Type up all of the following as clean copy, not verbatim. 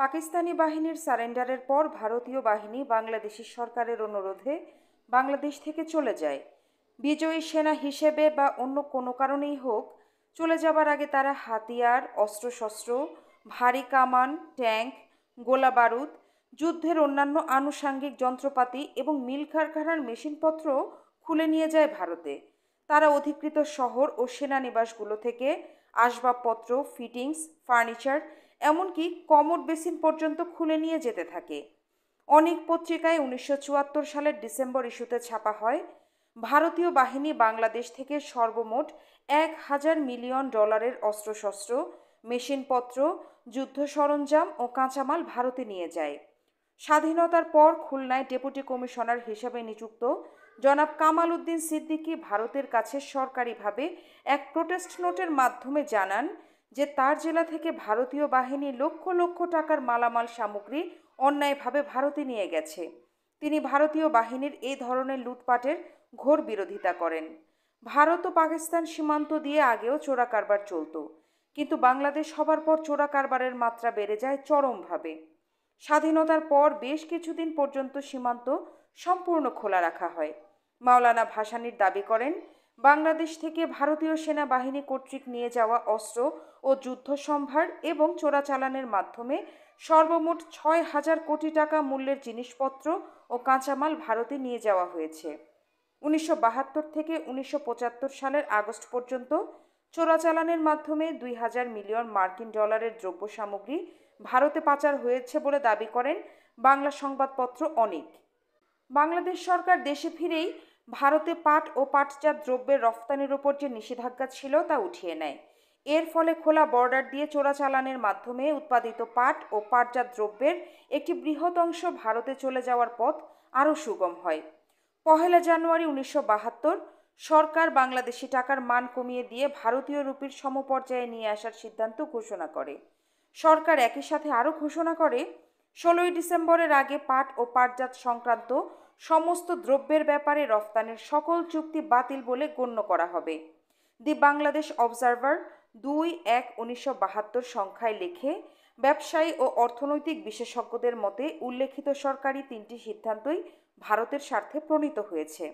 পাকিস্তানি বাহিনীর সারেন্ডারের পর ভারতীয় বাহিনী বাংলাদেশি সরকারের অনুরোধে বাংলাদেশ থেকে চলে যায়। বিজয়ী সেনা হিসেবে বা অন্য কোনো কারণেই হোক, চলে যাবার আগে তারা হাতিয়ার, অস্ত্রশস্ত্র, ভারী কামান, ট্যাঙ্ক, গোলা বারুদ, যুদ্ধের অন্যান্য আনুষাঙ্গিক যন্ত্রপাতি এবং মিল কারখানার মেশিনপত্র খুলে নিয়ে যায় ভারতে। তারা অধিকৃত শহর ও সেনানিবাসগুলো থেকে আসবাবপত্র, ফিটিংস, ফার্নিচার, এমনকি কমোড বেসিন পর্যন্ত খুলে নিয়ে যেতে থাকে। অনেক পত্রিকায় 1974 সালের ডিসেম্বর ইস্যুতে ছাপা হয়, ভারতীয় বাহিনী বাংলাদেশ থেকে সর্বমোট $1,000 মিলিয়ন অস্ত্রশস্ত্র, মেশিনপত্র, যুদ্ধ সরঞ্জাম ও কাঁচামাল ভারতে নিয়ে যায়। স্বাধীনতার পর খুলনায় ডেপুটি কমিশনার হিসেবে নিযুক্ত জনাব কামাল উদ্দিন সিদ্দিকী ভারতের কাছে সরকারিভাবে এক প্রোটেস্ট নোটের মাধ্যমে জানান যে তার জেলা থেকে ভারতীয় বাহিনী লক্ষ লক্ষ টাকার মালামাল সামগ্রী অন্যায়ভাবে ভারতে নিয়ে গেছে। তিনি ভারতীয় বাহিনীর এই ধরনের লুটপাটের ঘোর বিরোধিতা করেন। ভারত ও পাকিস্তান সীমান্ত দিয়ে আগেও চোরা কারবার চলত, কিন্তু বাংলাদেশ হবার পর চোরা কারবারের মাত্রা বেড়ে যায় চরমভাবে। স্বাধীনতার পর বেশ কিছুদিন পর্যন্ত সীমান্ত সম্পূর্ণ খোলা রাখা হয়। মাওলানা ভাসানীর দাবি করেন, বাংলাদেশ থেকে ভারতীয় সেনাবাহিনী কর্তৃক নিয়ে যাওয়া অস্ত্র ও যুদ্ধ সম্ভার এবং চোরাচালানের মাধ্যমে সর্বমোট 6,000 কোটি টাকা মূল্যের জিনিসপত্র ও কাঁচামাল ভারতে নিয়ে যাওয়া হয়েছে। 1972 থেকে 1975 সালের আগস্ট পর্যন্ত চোরাচালানের মাধ্যমে 2,000 মিলিয়ন মার্কিন ডলারের দ্রব্য সামগ্রী ভারতে পাচার হয়েছে বলে দাবি করেন বাংলা সংবাদপত্র অনেক। বাংলাদেশ সরকার দেশে ফিরেই ভারতে পাট ও পাটজাত দ্রব্যের রফতানির ওপর যে নিষেধাজ্ঞা ছিল তা উঠিয়ে নেয়। এর ফলে খোলা বর্ডার দিয়ে চোরাচালানের মাধ্যমে উৎপাদিত পাট ও পাটজাত দ্রব্যের একটি বৃহৎ অংশ ভারতে চলে যাওয়ার পথ আরও সুগম হয়। 1 জানুয়ারি 1972 সরকার বাংলাদেশি টাকার মান কমিয়ে দিয়ে ভারতীয় রুপির সমপর্যায়ে নিয়ে আসার সিদ্ধান্ত ঘোষণা করে। সরকার একই সাথে আরও ঘোষণা করে, 16 ডিসেম্বরের আগে পাট ও পাটজাত সংক্রান্ত সমস্ত দ্রব্যের ব্যাপারে রফতানির সকল চুক্তি বাতিল বলে গণ্য করা হবে। দি বাংলাদেশ অবজারভার 2/1/1972 সংখ্যায় লেখে, ব্যবসায়ী ও অর্থনৈতিক বিশেষজ্ঞদের মতে উল্লেখিত সরকারি 3টি সিদ্ধান্তই ভারতের স্বার্থে প্রণীত হয়েছে।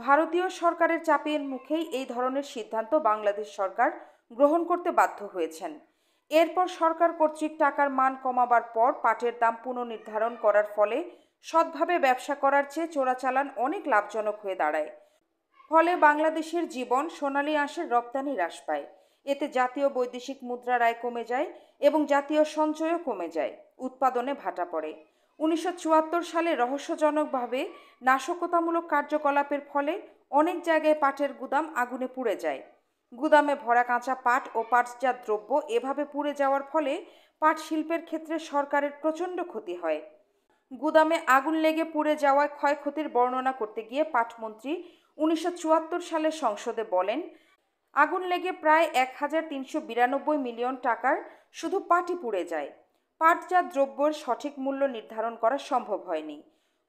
ভারতীয় সরকারের চাপের মুখেই এই ধরনের সিদ্ধান্ত বাংলাদেশ সরকার গ্রহণ করতে বাধ্য হয়েছেন। এরপর সরকার কর্তৃক টাকার মান কমাবার পর পাটের দাম পুনর্নির্ধারণ করার ফলে সৎভাবে ব্যবসা করার চেয়ে চোরাচালান অনেক লাভজনক হয়ে দাঁড়ায়। ফলে বাংলাদেশের জীবন সোনালী আঁশের রপ্তানি হ্রাস পায়। এতে জাতীয় বৈদেশিক মুদ্রার আয় কমে যায় এবং জাতীয় সঞ্চয়ও কমে যায়, উৎপাদনে ভাটা পড়ে। 1974 সালে রহস্যজনকভাবে নাশকতামূলক কার্যকলাপের ফলে অনেক জায়গায় পাটের গুদাম আগুনে পুড়ে যায়। গুদামে ভরা কাঁচা পাট ও পাটজাত দ্রব্য এভাবে পুড়ে যাওয়ার ফলে পাট শিল্পের ক্ষেত্রে সরকারের প্রচণ্ড ক্ষতি হয়। গুদামে আগুন লেগে পুড়ে যাওয়ায় ক্ষয়ক্ষতির বর্ণনা করতে গিয়ে পাটমন্ত্রী 1974 সালে সংসদে বলেন, আগুন লেগে প্রায় 1,392 মিলিয়ন টাকার শুধু পাটই পুড়ে যায়। পাটজাত দ্রব্যের সঠিক মূল্য নির্ধারণ করা সম্ভব হয়নি।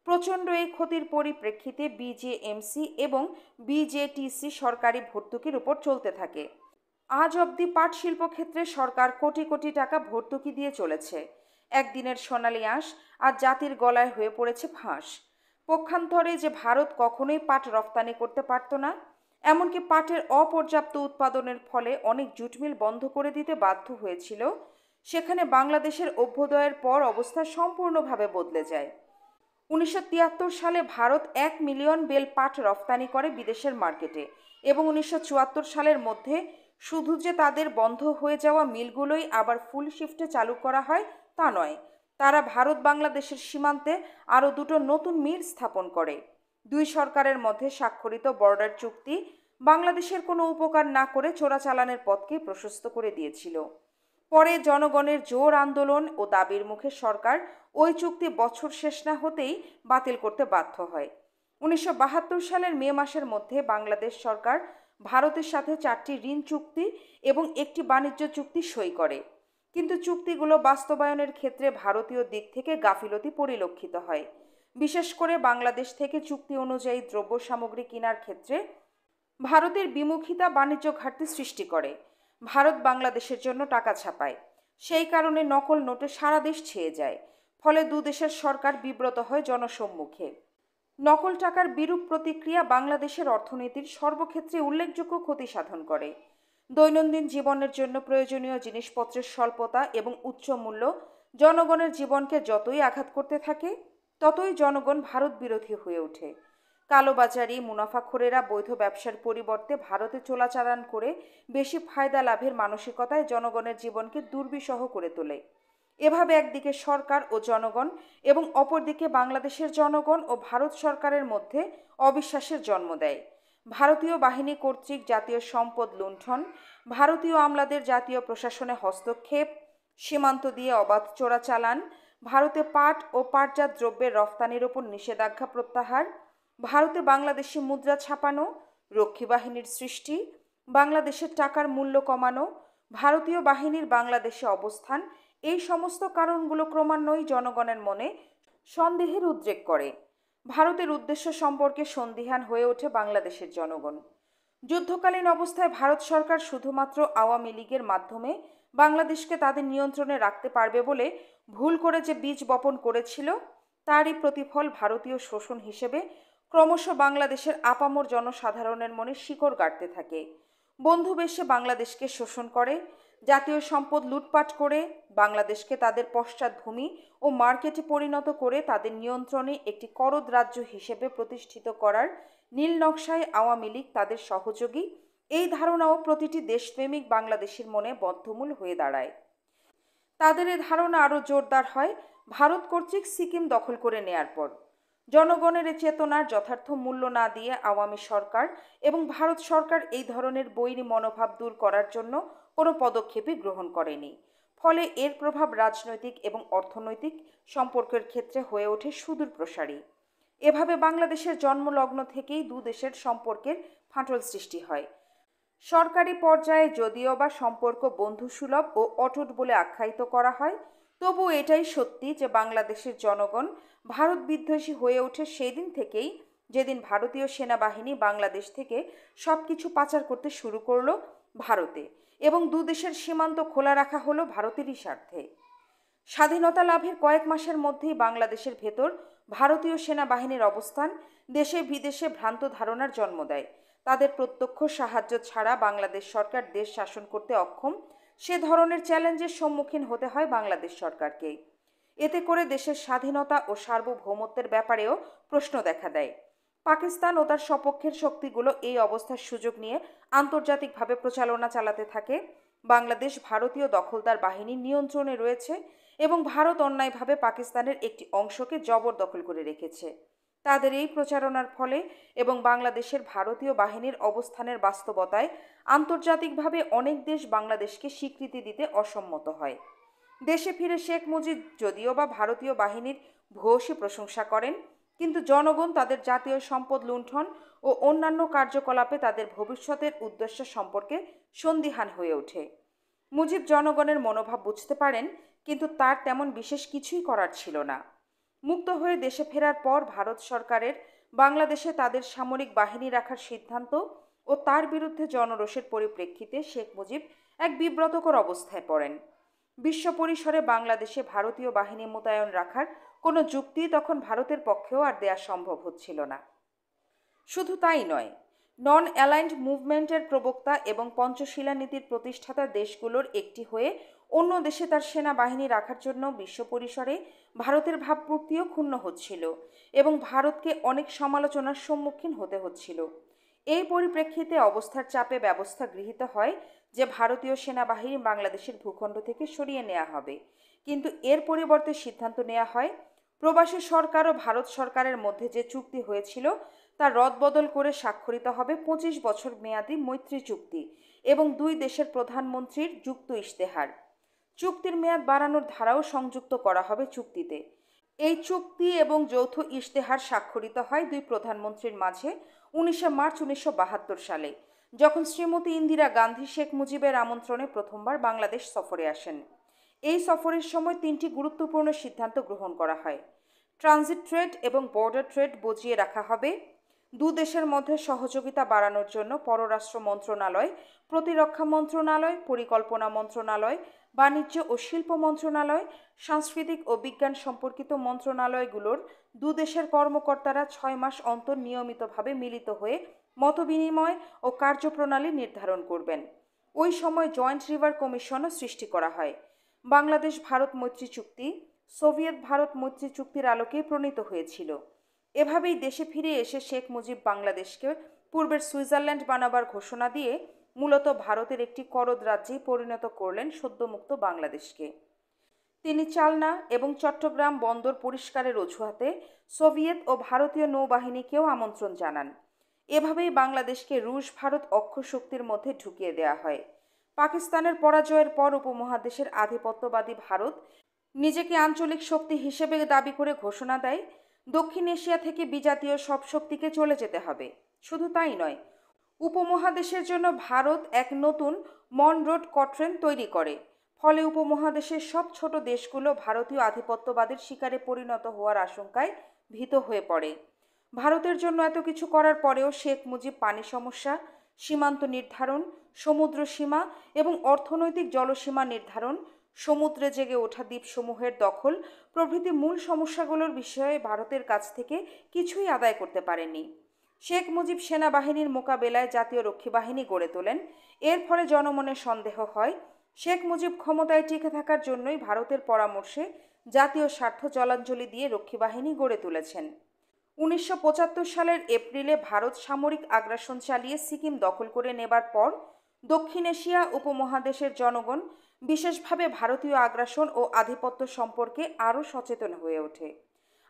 প্রচণ্ড এই ক্ষতির পরিপ্রেক্ষিতে বিজেএমসি এবং বিজেটিসি সরকারি ভর্তুকির উপর চলতে থাকে। আজ অবধি পাট শিল্পক্ষেত্রে সরকার কোটি কোটি টাকা ভর্তুকি দিয়ে চলেছে। একদিনের সোনালী আঁশ আর জাতির গলায় হয়ে পড়েছে ফাঁস। পক্ষান্তরে যে ভারত কখনোই পাট রফতানি করতে পারত না, এমনকি পাটের অপর্যাপ্ত উৎপাদনের ফলে অনেক জুট মিল বন্ধ করে দিতে বাধ্য হয়েছিল, সেখানে বাংলাদেশের অভ্যুদয়ের পর অবস্থা সম্পূর্ণভাবে বদলে যায়। 1973 সালে ভারত 1 মিলিয়ন বেল পাট রফতানি করে বিদেশের মার্কেটে এবং 1974 সালের মধ্যে শুধু যে তাদের বন্ধ হয়ে যাওয়া মিলগুলোই আবার ফুল শিফটে চালু করা হয় তা নয়, তারা ভারত বাংলাদেশের সীমান্তে আরও 2টো নতুন মিল স্থাপন করে। দুই সরকারের মধ্যে স্বাক্ষরিত বর্ডার চুক্তি বাংলাদেশের কোনো উপকার না করে চোরাচালানের পথকে প্রশস্ত করে দিয়েছিল। পরে জনগণের জোর আন্দোলন ও দাবির মুখে সরকার ওই চুক্তি বছর শেষ না হতেই বাতিল করতে বাধ্য হয়। 1972 সালের মে মাসের মধ্যে বাংলাদেশ সরকার ভারতের সাথে 4টি ঋণ চুক্তি এবং একটি বাণিজ্য চুক্তি সই করে, কিন্তু চুক্তিগুলো বাস্তবায়নের ক্ষেত্রে ভারতীয় দিক থেকে গাফিলতি পরিলক্ষিত হয়। বিশেষ করে বাংলাদেশ থেকে চুক্তি অনুযায়ী দ্রব্য সামগ্রী কেনার ক্ষেত্রে ভারতের বিমুখিতা বাণিজ্য ঘাটতি সৃষ্টি করে। ভারত বাংলাদেশের জন্য টাকা ছাপায়। সেই কারণে নকল নোটে সারা দেশ ছেয়ে যায়। ফলে দুদেশের সরকার বিব্রত হয় জনসম্মুখে। নকল টাকার বিরূপ প্রতিক্রিয়া বাংলাদেশের অর্থনীতির সর্বক্ষেত্রে উল্লেখযোগ্য ক্ষতি সাধন করে। দৈনন্দিন জীবনের জন্য প্রয়োজনীয় জিনিসপত্রের স্বল্পতা এবং উচ্চ মূল্য জনগণের জীবনকে যতই আঘাত করতে থাকে, ততই জনগণ ভারত বিরোধী হয়ে ওঠে। কালোবাজারি মুনাফাখোরেরা বৈধ ব্যবসার পরিবর্তে ভারতে চোরাচালান করে বেশি ফায়দা লাভের মানসিকতায় জনগণের জীবনকে দুর্বিষহ করে তোলে। এভাবে একদিকে সরকার ও জনগণ এবং অপরদিকে বাংলাদেশের জনগণ ও ভারত সরকারের মধ্যে অবিশ্বাসের জন্ম দেয়। ভারতীয় বাহিনী কর্তৃক জাতীয় সম্পদ লুণ্ঠন, ভারতীয় আমলাদের জাতীয় প্রশাসনে হস্তক্ষেপ, সীমান্ত দিয়ে অবাধ চোরাচালান, ভারতে পাট ও পাটজাত দ্রব্যের রফতানির ওপর নিষেধাজ্ঞা প্রত্যাহার, ভারতে বাংলাদেশি মুদ্রা ছাপানো, রক্ষী বাহিনীর সৃষ্টি, বাংলাদেশের টাকার মূল্য কমানো, ভারতীয় বাহিনীর বাংলাদেশে অবস্থান, এই সমস্ত কারণগুলো ক্রমান্বয়ে জনগণের মনে সন্দেহের উদ্রেক করে। ভারতের উদ্দেশ্য সম্পর্কে সন্দিহান হয়ে ওঠে বাংলাদেশের জনগণ। যুদ্ধকালীন অবস্থায় ভারত সরকার শুধুমাত্র আওয়ামী লীগের মাধ্যমে বাংলাদেশকে তাদের নিয়ন্ত্রণে রাখতে পারবে বলে ভুল করে যে বীজ বপন করেছিল, তারই প্রতিফল ভারতীয় শোষণ হিসেবে ক্রমশ বাংলাদেশের আপামর জনসাধারণের মনে শিকড় গাড়তে থাকে। বন্ধুবেশে বাংলাদেশকে শোষণ করে, জাতীয় সম্পদ লুটপাট করে, বাংলাদেশকে তাদের পশ্চাৎভূমি ও মার্কেটে পরিণত করে তাদের নিয়ন্ত্রণে একটি করদ রাজ্য হিসেবে প্রতিষ্ঠিত করার নীল নকশায় আওয়ামী লীগ তাদের সহযোগী, এই ধারণাও প্রতিটি দেশপ্রেমিক বাংলাদেশের মনে বদ্ধমূল হয়ে দাঁড়ায়। তাদের এ ধারণা আরও জোরদার হয় ভারত কর্তৃক সিকিম দখল করে নেয়ার পর। জনগণের এ চেতনার যথার্থ মূল্য না দিয়ে আওয়ামী সরকার এবং ভারত সরকার এই ধরনের বৈরী মনোভাব দূর করার জন্য কোনো পদক্ষেপই গ্রহণ করেনি। ফলে এর প্রভাব রাজনৈতিক এবং অর্থনৈতিক সম্পর্কের ক্ষেত্রে হয়ে ওঠে সুদূর প্রসারী। এভাবে বাংলাদেশের জন্মলগ্ন থেকেই দু দেশের সম্পর্কের ফাটল সৃষ্টি হয়। সরকারি পর্যায়ে যদিও বা সম্পর্ক বন্ধুসুলভ ও অটুট বলে আখ্যায়িত করা হয়, তবু এটাই সত্যি যে বাংলাদেশের জনগণ ভারত বিদ্বেষী হয়ে ওঠে সেই দিন থেকেই, যেদিন ভারতীয় সেনাবাহিনী বাংলাদেশ থেকে সব কিছু পাচার করতে শুরু করলো ভারতে এবং দু দেশের সীমান্ত খোলা রাখা হলো ভারতেরই স্বার্থে। স্বাধীনতা লাভের কয়েক মাসের মধ্যেই বাংলাদেশের ভেতর ভারতীয় সেনাবাহিনীর অবস্থান দেশে বিদেশে ভ্রান্ত ধারণার জন্ম দেয়। তাদের প্রত্যক্ষ সাহায্য ছাড়া বাংলাদেশ সরকার দেশ শাসন করতে অক্ষম, সে ধরনের চ্যালেঞ্জের সম্মুখীন হতে হয় বাংলাদেশ সরকারকে। এতে করে দেশের স্বাধীনতা ও সার্বভৌমত্বের ব্যাপারেও প্রশ্ন দেখা দেয়। পাকিস্তান ও তার সপক্ষের শক্তিগুলো এই অবস্থার সুযোগ নিয়ে আন্তর্জাতিকভাবে প্রচারণা চালাতে থাকে। বাংলাদেশ ভারতীয় দখলদার বাহিনীর নিয়ন্ত্রণে রয়েছে এবং ভারত অন্যায়ভাবে পাকিস্তানের একটি অংশকে জবরদখল করে রেখেছে। তাদের এই প্রচারণার ফলে এবং বাংলাদেশের ভারতীয় বাহিনীর অবস্থানের বাস্তবতায় আন্তর্জাতিকভাবে অনেক দেশ বাংলাদেশকে স্বীকৃতি দিতে অসম্মত হয়। দেশে ফিরে শেখ মুজিব যদিও বা ভারতীয় বাহিনীর ভূয়সী প্রশংসা করেন, কিন্তু জনগণ তাদের জাতীয় সম্পদ লুণ্ঠন ও অন্যান্য কার্যকলাপে তাদের ভবিষ্যতের উদ্দেশ্য সম্পর্কে সন্দিহান হয়ে ওঠে। মুজিব জনগণের মনোভাব বুঝতে পারেন, কিন্তু তার তেমন বিশেষ কিছুই করার ছিল না। মুক্ত হয়ে দেশে ফেরার পর ভারত সরকারের বাংলাদেশে তাদের সামরিক বাহিনী রাখার সিদ্ধান্ত ও তার বিরুদ্ধে জনরোষের পরিপ্রেক্ষিতে শেখ মুজিব এক বিব্রতকর অবস্থায় পড়েন। বিশ্ব পরিসরে বাংলাদেশে ভারতীয় বাহিনী মোতায়েন রাখার কোনো যুক্তি তখন ভারতের পক্ষেও আর দেয়া সম্ভব হচ্ছিল না। শুধু তাই নয়, নন অ্যালাইন্ড মুভমেন্টের প্রবক্তা এবং পঞ্চশীলা নীতির প্রতিষ্ঠাতা দেশগুলোর একটি হয়ে অন্য দেশে তার সেনাবাহিনী রাখার জন্য বিশ্ব পরিসরে ভারতের ভাবমূর্তিও ক্ষুণ্ণ হচ্ছিল এবং ভারতকে অনেক সমালোচনার সম্মুখীন হতে হচ্ছিল। এই পরিপ্রেক্ষিতে অবস্থার চাপে ব্যবস্থা গৃহীত হয় যে ভারতীয় সেনাবাহিনী বাংলাদেশের ভূখণ্ড থেকে সরিয়ে নেওয়া হবে, কিন্তু এর পরিবর্তে সিদ্ধান্ত নেওয়া হয় প্রবাসী সরকার ও ভারত সরকারের মধ্যে যে চুক্তি হয়েছিল তা রদবদল করে স্বাক্ষরিত হবে 25 বছর মেয়াদী মৈত্রী চুক্তি এবং দুই দেশের প্রধানমন্ত্রীর যুক্ত ইশতেহার। চুক্তির মেয়াদ বাড়ানোর ধারাও সংযুক্ত করা হবে চুক্তিতে। এই চুক্তি এবং যৌথ ইশতেহার স্বাক্ষরিত হয় দুই প্রধানমন্ত্রীর মাঝে 19 মার্চ 1972 সালে, যখন শ্রীমতী ইন্দিরা গান্ধী শেখ মুজিবের আমন্ত্রণে প্রথমবার বাংলাদেশ সফরে আসেন। এই সফরের সময় 3টি গুরুত্বপূর্ণ সিদ্ধান্ত গ্রহণ করা হয়। ট্রানজিট ট্রেড এবং বর্ডার ট্রেড বজিয়ে রাখা হবে। দু দেশের মধ্যে সহযোগিতা বাড়ানোর জন্য পররাষ্ট্র মন্ত্রণালয়, প্রতিরক্ষা মন্ত্রণালয়, পরিকল্পনা মন্ত্রণালয়, বাণিজ্য ও শিল্প মন্ত্রণালয়, সাংস্কৃতিক ও বিজ্ঞান সম্পর্কিত মন্ত্রণালয়গুলোর দুদেশের কর্মকর্তারা 6 মাস অন্তর নিয়মিতভাবে মিলিত হয়ে মতবিনিময় ও কার্যপ্রণালী নির্ধারণ করবেন। ওই সময় জয়েন্ট রিভার কমিশনও সৃষ্টি করা হয়। বাংলাদেশ ভারত মৈত্রী চুক্তি সোভিয়েত ভারত মৈত্রী চুক্তির আলোকে প্রণীত হয়েছিল। এভাবেই দেশে ফিরে এসে শেখ মুজিব বাংলাদেশকে পূর্বের সুইজারল্যান্ড বানাবার ঘোষণা দিয়ে মূলত ভারতের একটি করদ রাজ্যেই পরিণত করলেন সদ্যমুক্ত বাংলাদেশকে। তিনি চালনা এবং চট্টগ্রাম বন্দর পরিষ্কারের অজুহাতে সোভিয়েত ও ভারতীয় নৌবাহিনীকেও আমন্ত্রণ জানান। এভাবেই বাংলাদেশকে রুশ ভারত অক্ষশক্তির মধ্যে ঢুকিয়ে দেওয়া হয়। পাকিস্তানের পরাজয়ের পর উপমহাদেশের আধিপত্যবাদী ভারত নিজেকে আঞ্চলিক শক্তি হিসেবে দাবি করে ঘোষণা দেয়, দক্ষিণ এশিয়া থেকে বিজাতীয় সব শক্তিকে চলে যেতে হবে। শুধু তাই নয়, উপমহাদেশের জন্য ভারত এক নতুন মনরোড কট্রেন তৈরি করে। ফলে উপমহাদেশের সব ছোট দেশগুলো ভারতীয় আধিপত্যবাদের শিকারে পরিণত হওয়ার আশঙ্কায় ভীত হয়ে পড়ে। ভারতের জন্য এত কিছু করার পরেও শেখ মুজিব পানি সমস্যা, সীমান্ত নির্ধারণ, সমুদ্র সীমা এবং অর্থনৈতিক জলসীমা নির্ধারণ, সমুদ্রে জেগে ওঠা দ্বীপসমূহের দখল প্রভৃতি মূল সমস্যাগুলোর বিষয়ে ভারতের কাছ থেকে কিছুই আদায় করতে পারেননি। শেখ মুজিব সেনাবাহিনীর মোকাবেলায় জাতীয় রক্ষী বাহিনী গড়ে তোলেন। এর ফলে জনমনে সন্দেহ হয় শেখ মুজিব ক্ষমতায় টিকে থাকার জন্যই ভারতের পরামর্শে জাতীয় স্বার্থ জলাঞ্জলি দিয়ে রক্ষী বাহিনী গড়ে তুলেছেন। 1975 সালের এপ্রিলে ভারত সামরিক আগ্রাসন চালিয়ে সিকিম দখল করে নেবার পর দক্ষিণ এশিয়া উপমহাদেশের জনগণ বিশেষভাবে ভারতীয় আগ্রাসন ও আধিপত্য সম্পর্কে আরও সচেতন হয়ে ওঠে।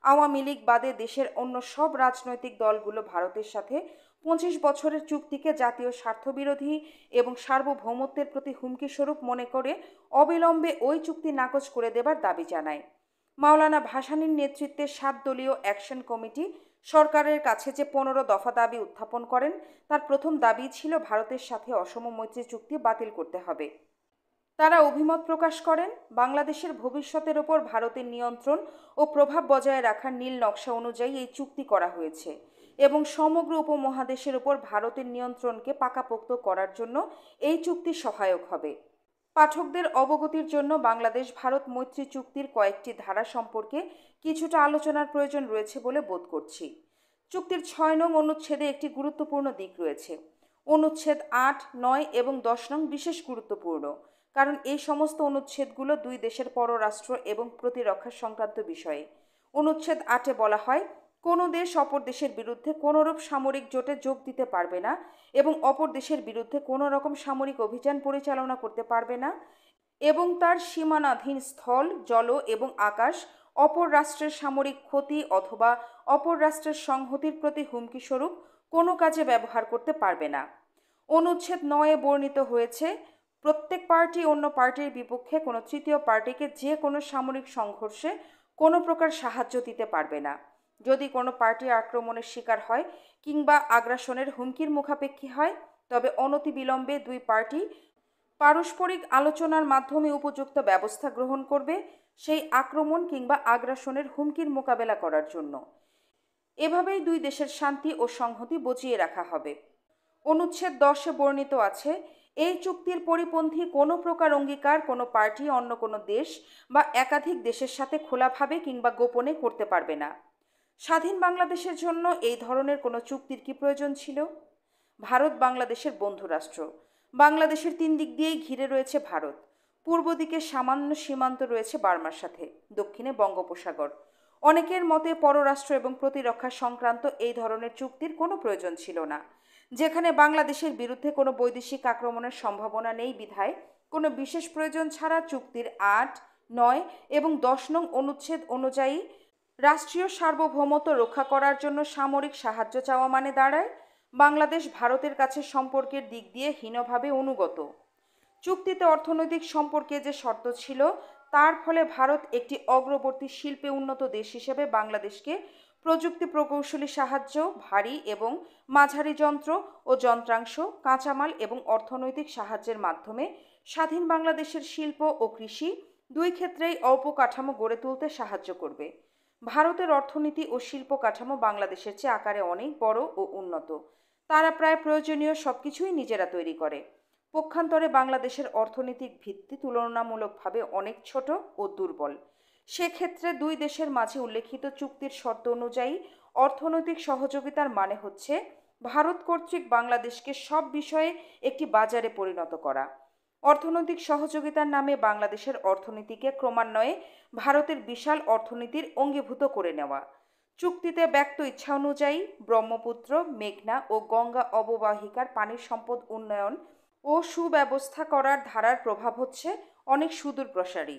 আওয়ামী লীগ বাদে দেশের অন্য সব রাজনৈতিক দলগুলো ভারতের সাথে 25 বছরের চুক্তিকে জাতীয় স্বার্থবিরোধী এবং সার্বভৌমত্বের প্রতি হুমকিস্বরূপ মনে করে অবিলম্বে ওই চুক্তি নাকচ করে দেবার দাবি জানায়। মাওলানা ভাসানীর নেতৃত্বে 7 দলীয় অ্যাকশন কমিটি সরকারের কাছে যে 15 দফা দাবি উত্থাপন করেন, তার প্রথম দাবি ছিল ভারতের সাথে অসম মৈত্রী চুক্তি বাতিল করতে হবে। তারা অভিমত প্রকাশ করেন, বাংলাদেশের ভবিষ্যতের ওপর ভারতের নিয়ন্ত্রণ ও প্রভাব বজায় রাখার নীল নকশা অনুযায়ী এই চুক্তি করা হয়েছে এবং সমগ্র উপমহাদেশের ওপর ভারতের নিয়ন্ত্রণকে পাকাপোক্ত করার জন্য এই চুক্তি সহায়ক হবে। পাঠকদের অবগতির জন্য বাংলাদেশ ভারত মৈত্রী চুক্তির কয়েকটি ধারা সম্পর্কে কিছুটা আলোচনার প্রয়োজন রয়েছে বলে বোধ করছি। চুক্তির 6 নং অনুচ্ছেদে একটি গুরুত্বপূর্ণ দিক রয়েছে। অনুচ্ছেদ 8, 9 এবং 10 নং বিশেষ গুরুত্বপূর্ণ, কারণ এই সমস্ত অনুচ্ছেদগুলো দুই দেশের পররাষ্ট্র এবং প্রতিরক্ষা সংক্রান্ত বিষয়ে। অনুচ্ছেদ 8-এ বলা হয়, কোনো দেশ অপর দেশের বিরুদ্ধে কোনোরূপ সামরিক জোটে যোগ দিতে পারবে না এবং অপর দেশের বিরুদ্ধে কোনো রকম সামরিক অভিযান পরিচালনা করতে পারবে না এবং তার সীমানাধীন স্থল, জল এবং আকাশ অপর রাষ্ট্রের সামরিক ক্ষতি অথবা অপর রাষ্ট্রের সংহতির প্রতি হুমকিস্বরূপ কোনো কাজে ব্যবহার করতে পারবে না। অনুচ্ছেদ 9-এ বর্ণিত হয়েছে, প্রত্যেক পার্টি অন্য পার্টির বিপক্ষে কোনো তৃতীয় পার্টিকে যে কোনো সামরিক সংঘর্ষে কোনো প্রকার সাহায্য দিতে পারবে না। যদি কোনো পার্টি আক্রমণের শিকার হয় কিংবা আগ্রাসনের হুমকির মুখাপেক্ষী হয়, তবে অনতিবিলম্বে দুই পার্টি পারস্পরিক আলোচনার মাধ্যমে উপযুক্ত ব্যবস্থা গ্রহণ করবে সেই আক্রমণ কিংবা আগ্রাসনের হুমকির মোকাবেলা করার জন্য। এভাবেই দুই দেশের শান্তি ও সংহতি বজিয়ে রাখা হবে। অনুচ্ছেদ 10-এ বর্ণিত আছে, এই চুক্তির পরিপন্থী কোনো প্রকার অঙ্গীকার কোনো পার্টি অন্য কোনো দেশ বা একাধিক দেশের সাথে খোলাভাবে কিংবা গোপনে করতে পারবে না। স্বাধীন বাংলাদেশের জন্য এই ধরনের কোনো চুক্তির কি প্রয়োজন ছিল? ভারত বাংলাদেশের বন্ধু রাষ্ট্র। বাংলাদেশের 3 দিক দিয়েই ঘিরে রয়েছে ভারত। পূর্ব দিকে সামান্য সীমান্ত রয়েছে বার্মার সাথে, দক্ষিণে বঙ্গোপসাগর। অনেকের মতে পররাষ্ট্র এবং প্রতিরক্ষা সংক্রান্ত এই ধরনের চুক্তির কোনো প্রয়োজন ছিল না। যেখানে বাংলাদেশের বিরুদ্ধে কোনো বৈদেশিক আক্রমণের সম্ভাবনা নেই বিধায় কোনো বিশেষ প্রয়োজন ছাড়া চুক্তির 8, 9 এবং 10 নং অনুচ্ছেদ অনুযায়ী রাষ্ট্রীয় সার্বভৌমত্ব রক্ষা করার জন্য সামরিক সাহায্য চাওয়া মানে দাঁড়ায় বাংলাদেশ ভারতের কাছে সম্পর্কের দিক দিয়ে হীনভাবে অনুগত। চুক্তিতে অর্থনৈতিক সম্পর্কে যে শর্ত ছিল, তার ফলে ভারত একটি অগ্রবর্তী শিল্পে উন্নত দেশ হিসেবে বাংলাদেশকে প্রযুক্তি প্রকৌশলী সাহায্য, ভারী এবং মাঝারি যন্ত্র ও যন্ত্রাংশ, কাঁচামাল এবং অর্থনৈতিক সাহায্যের মাধ্যমে স্বাধীন বাংলাদেশের শিল্প ও কৃষি দুই ক্ষেত্রেই অবকাঠামো গড়ে তুলতে সাহায্য করবে। ভারতের অর্থনীতি ও শিল্প কাঠামো বাংলাদেশের চেয়ে আকারে অনেক বড় ও উন্নত। তারা প্রায় প্রয়োজনীয় সব কিছুই নিজেরা তৈরি করে। পক্ষান্তরে বাংলাদেশের অর্থনৈতিক ভিত্তি তুলনামূলকভাবে অনেক ছোট ও দুর্বল। সেক্ষেত্রে দুই দেশের মাঝে উল্লেখিত চুক্তির শর্ত অনুযায়ী অর্থনৈতিক সহযোগিতার মানে হচ্ছে ভারত কর্তৃক বাংলাদেশকে সব বিষয়ে একটি বাজারে পরিণত করা। অর্থনৈতিক সহযোগিতার নামে বাংলাদেশের অর্থনীতিকে ক্রমান্বয়ে ভারতের বিশাল অর্থনীতির অঙ্গীভূত করে নেওয়া। চুক্তিতে ব্যক্ত ইচ্ছা অনুযায়ী ব্রহ্মপুত্র, মেঘনা ও গঙ্গা অববাহিকার পানি সম্পদ উন্নয়ন ও সুব্যবস্থা করার ধারার প্রভাব হচ্ছে অনেক সুদূর প্রসারী।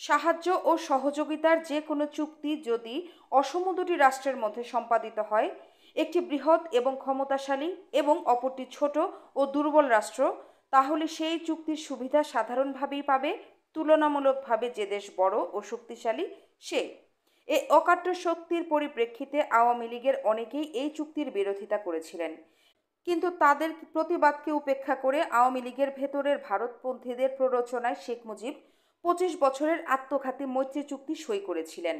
সাহায্য ও সহযোগিতার যে কোনো চুক্তি যদি অসম দুটি রাষ্ট্রের মধ্যে সম্পাদিত হয়, একটি বৃহৎ এবং ক্ষমতাশালী এবং অপরটি ছোট ও দুর্বল রাষ্ট্র, তাহলে সেই চুক্তির সুবিধা সাধারণভাবেই পাবে তুলনামূলকভাবে যে দেশ বড় ও শক্তিশালী সে। এই অকাট্য শক্তির পরিপ্রেক্ষিতে আওয়ামী লীগের অনেকেই এই চুক্তির বিরোধিতা করেছিলেন, কিন্তু তাদের প্রতিবাদকে উপেক্ষা করে আওয়ামী লীগের ভেতরের ভারতপন্থীদের প্ররোচনায় শেখ মুজিব ২৫ বছরের আত্মঘাতী মৈত্রী চুক্তি সই করেছিলেন।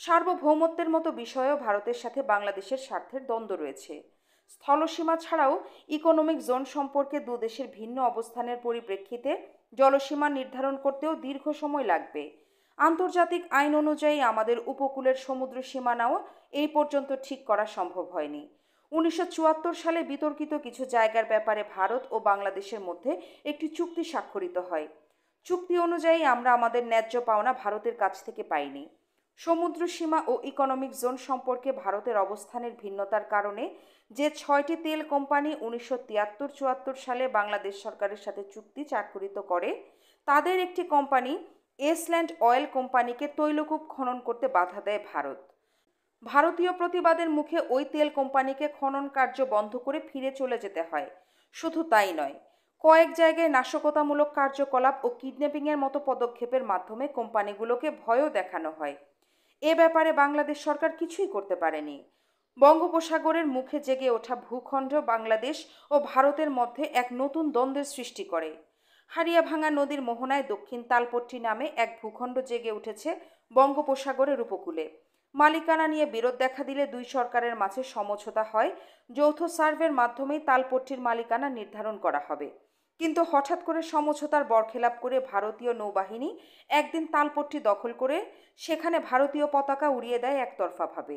সার্বভৌমত্বের মতো বিষয়েও ভারতের সাথে বাংলাদেশের স্বার্থের দ্বন্দ্ব রয়েছে। স্থলসীমা ছাড়াও ইকোনমিক জোন সম্পর্কে দুদেশের ভিন্ন অবস্থানের পরিপ্রেক্ষিতে জলসীমা নির্ধারণ করতেও দীর্ঘ সময় লাগবে। আন্তর্জাতিক আইন অনুযায়ী আমাদের উপকূলের সমুদ্র সীমানাও এই পর্যন্ত ঠিক করা সম্ভব হয়নি। ১৯৭৪ সালে বিতর্কিত কিছু জায়গার ব্যাপারে ভারত ও বাংলাদেশের মধ্যে একটি চুক্তি স্বাক্ষরিত হয়। চুক্তি অনুযায়ী আমরা আমাদের ন্যায্য পাওনা ভারতের কাছ থেকে পাইনি। সমুদ্র সীমা ও ইকোনমিক জোন সম্পর্কে ভারতের অবস্থানের ভিন্নতার কারণে যে ৬টি তেল কোম্পানি ১৯৭৩-৭৪ সালে বাংলাদেশ সরকারের সাথে চুক্তি স্বাক্ষরিত করে, তাদের একটি কোম্পানি এসল্যান্ড অয়েল কোম্পানিকে তৈলকূপ খনন করতে বাধা দেয় ভারত। ভারতীয় প্রতিবাদের মুখে ওই তেল কোম্পানিকে খনন কার্য বন্ধ করে ফিরে চলে যেতে হয়। শুধু তাই নয়, কয়েক জায়গায় নাশকতামূলক কার্যকলাপ ও কিডন্যাপিংয়ের মতো পদক্ষেপের মাধ্যমে কোম্পানিগুলোকে ভয়ও দেখানো হয়। এ ব্যাপারে বাংলাদেশ সরকার কিছুই করতে পারেনি। বঙ্গোপসাগরের মুখে জেগে ওঠা ভূখণ্ড বাংলাদেশ ও ভারতের মধ্যে এক নতুন দ্বন্দ্বের সৃষ্টি করে। হারিয়াভাঙা নদীর মোহনায় দক্ষিণ তালপট্টি নামে এক ভূখণ্ড জেগে উঠেছে বঙ্গোপসাগরের উপকূলে। মালিকানা নিয়ে বিরোধ দেখা দিলে দুই সরকারের মাঝে সমঝোতা হয়, যৌথ সার্ভের মাধ্যমেই তালপট্টির মালিকানা নির্ধারণ করা হবে। কিন্তু হঠাৎ করে সমঝোতার বরখেলাপ করে ভারতীয় নৌবাহিনী একদিন তালপট্টি দখল করে সেখানে ভারতীয় পতাকা উড়িয়ে দেয় একতরফাভাবে।